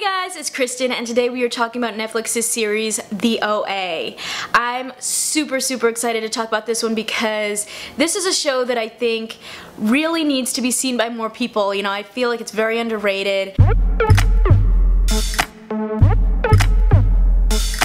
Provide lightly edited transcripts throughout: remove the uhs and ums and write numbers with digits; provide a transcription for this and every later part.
Guys, it's Kristen and today we are talking about Netflix's series The OA. I'm super excited to talk about this one because this is a show that I think really needs to be seen by more people. You know, I feel like it's very underrated.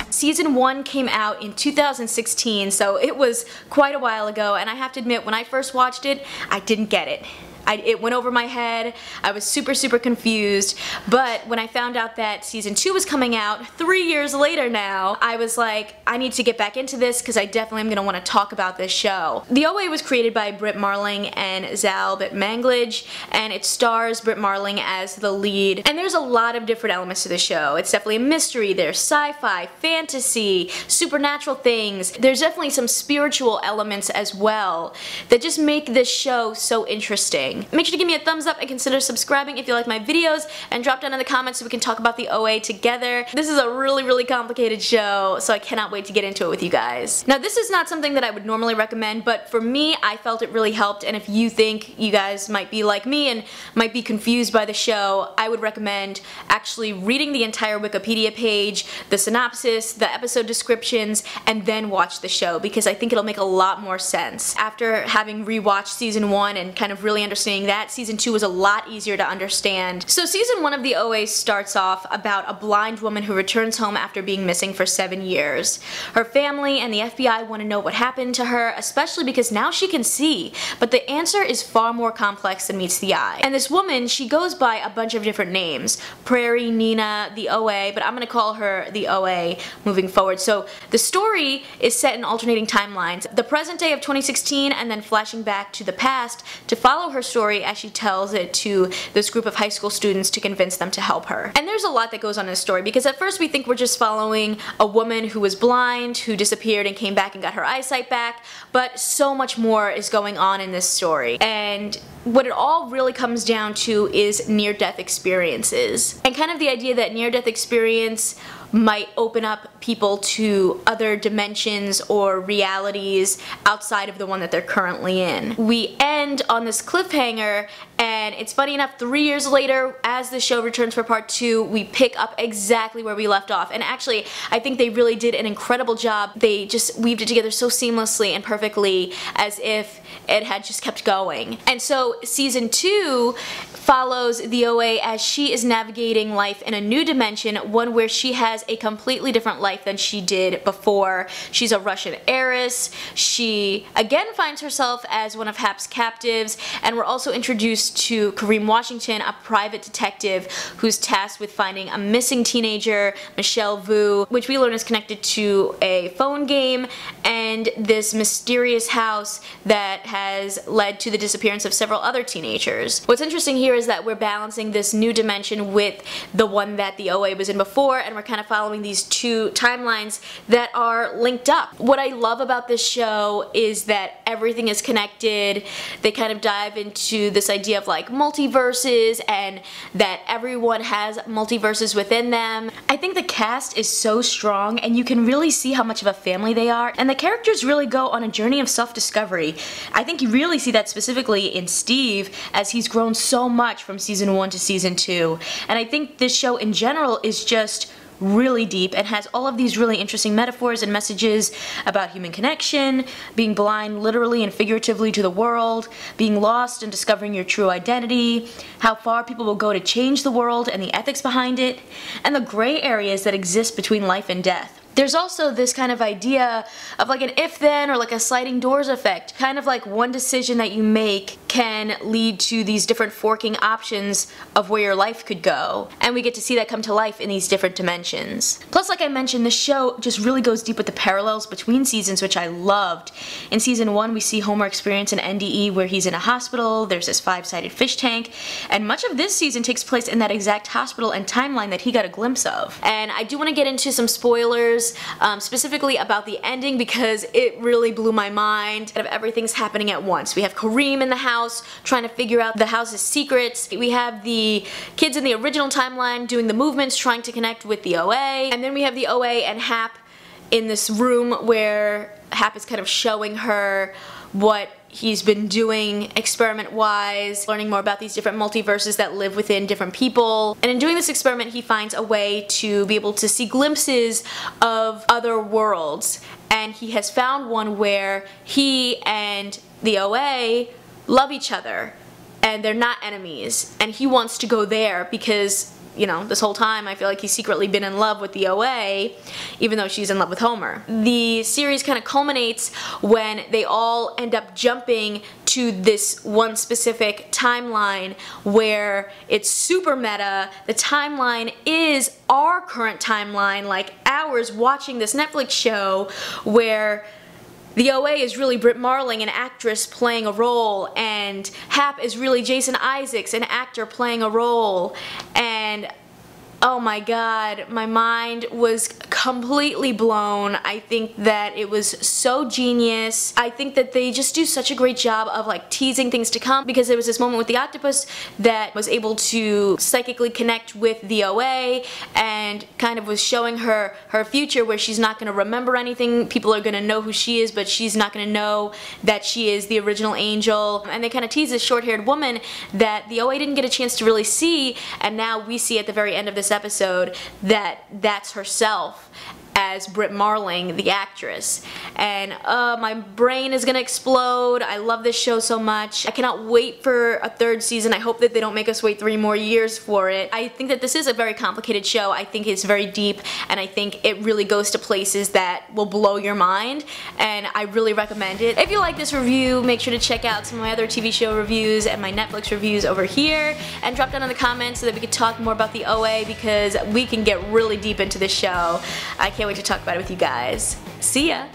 Season 1 came out in 2016, so it was quite a while ago, and I have to admit, when I first watched it, I didn't get it. It went over my head. I was super confused, but when I found out that season 2 was coming out 3 years later now, I was like, I need to get back into this because I definitely am going to want to talk about this show. The OA was created by Brit Marling and Zal Batmanglij, and it stars Brit Marling as the lead, and there's a lot of different elements to the show. It's definitely a mystery, there's sci-fi, fantasy, supernatural things. There's definitely some spiritual elements as well that just make this show so interesting. Make sure to give me a thumbs up and consider subscribing if you like my videos, and drop down in the comments so we can talk about the OA together. This is a really complicated show, so I cannot wait to get into it with you guys. Now, this is not something that I would normally recommend, but for me, I felt it really helped, and if you think you guys might be like me and might be confused by the show, I would recommend actually reading the entire Wikipedia page, the synopsis, the episode descriptions, and then watch the show, because I think it'll make a lot more sense. After having rewatched season 1 and kind of really understanding that, season 2 was a lot easier to understand. So season 1 of the OA starts off about a blind woman who returns home after being missing for 7 years. Her family and the FBI want to know what happened to her, especially because now she can see, but the answer is far more complex than meets the eye. And this woman, she goes by a bunch of different names. Prairie, Nina, the OA, but I'm going to call her the OA moving forward. So the story is set in alternating timelines, the present day of 2016 and then flashing back to the past to follow her story as she tells it to this group of high school students to convince them to help her. And there's a lot that goes on in this story, because at first we think we're just following a woman who was blind, who disappeared and came back and got her eyesight back, but so much more is going on in this story. And what it all really comes down to is near-death experiences. And kind of the idea that near-death experience might open up people to other dimensions or realities outside of the one that they're currently in. We end on this cliffhanger, and it's funny enough, 3 years later, as the show returns for part 2, we pick up exactly where we left off. And actually, I think they really did an incredible job. They just weaved it together so seamlessly and perfectly, as if it had just kept going. And so season 2 follows the OA as she is navigating life in a new dimension, one where she has a completely different life than she did before. She's a Russian heiress. She again finds herself as one of Hap's captives, and we're also introduced to Kareem Washington, a private detective who's tasked with finding a missing teenager, Michelle Vu, which we learn is connected to a phone game and this mysterious house that has led to the disappearance of several other teenagers. What's interesting here is that we're balancing this new dimension with the one that the OA was in before, and we're kind of following these two timelines that are linked up. What I love about this show is that everything is connected. They kind of dive into this idea of like multiverses, and that everyone has multiverses within them. I think the cast is so strong, and you can really see how much of a family they are, and the characters really go on a journey of self-discovery. I think you really see that specifically in Steve, as he's grown so much from season 1 to season 2. And I think this show in general is just really deep and has all of these really interesting metaphors and messages about human connection, being blind literally and figuratively to the world, being lost and discovering your true identity, how far people will go to change the world and the ethics behind it, and the gray areas that exist between life and death. There's also this kind of idea of like an if-then or like a sliding doors effect. Kind of like one decision that you make can lead to these different forking options of where your life could go. And we get to see that come to life in these different dimensions. Plus, like I mentioned, the show just really goes deep with the parallels between seasons, which I loved. In season 1, we see Homer experience an NDE where he's in a hospital, there's this 5-sided fish tank, and much of this season takes place in that exact hospital and timeline that he got a glimpse of. And I do want to get into some spoilers, specifically about the ending, because it really blew my mind. Everything's happening at once. We have Kareem in the house trying to figure out the house's secrets. We have the kids in the original timeline doing the movements, trying to connect with the OA. And then we have the OA and Hap in this room where Hap is kind of showing her what he's been doing experiment-wise, learning more about these different multiverses that live within different people. And in doing this experiment, he finds a way to be able to see glimpses of other worlds. And he has found one where he and the OA love each other and they're not enemies, and he wants to go there because, you know, this whole time I feel like he's secretly been in love with the OA, even though she's in love with Homer. The series kind of culminates when they all end up jumping to this one specific timeline where it's super meta. The timeline is our current timeline, like ours watching this Netflix show, where the OA is really Brit Marling, an actress playing a role, and Hap is really Jason Isaacs, an actor playing a role. And oh my god, my mind was completely blown. I think that it was so genius. I think that they just do such a great job of like teasing things to come, because there was this moment with the octopus that was able to psychically connect with the OA and kind of was showing her future, where she's not going to remember anything. People are going to know who she is, but she's not going to know that she is the original Angel. And they kind of tease this short-haired woman that the OA didn't get a chance to really see, and now we see at the very end of this episode that that's herself as Brit Marling, the actress. And my brain is gonna explode. I love this show so much. I cannot wait for a third season. I hope that they don't make us wait 3 more years for it. I think that this is a very complicated show. I think it's very deep, and I think it really goes to places that will blow your mind, and I really recommend it. If you like this review, make sure to check out some of my other TV show reviews and my Netflix reviews over here, and drop down in the comments so that we can talk more about the OA, because we can get really deep into this show. I can't wait to talk about it with you guys. See ya!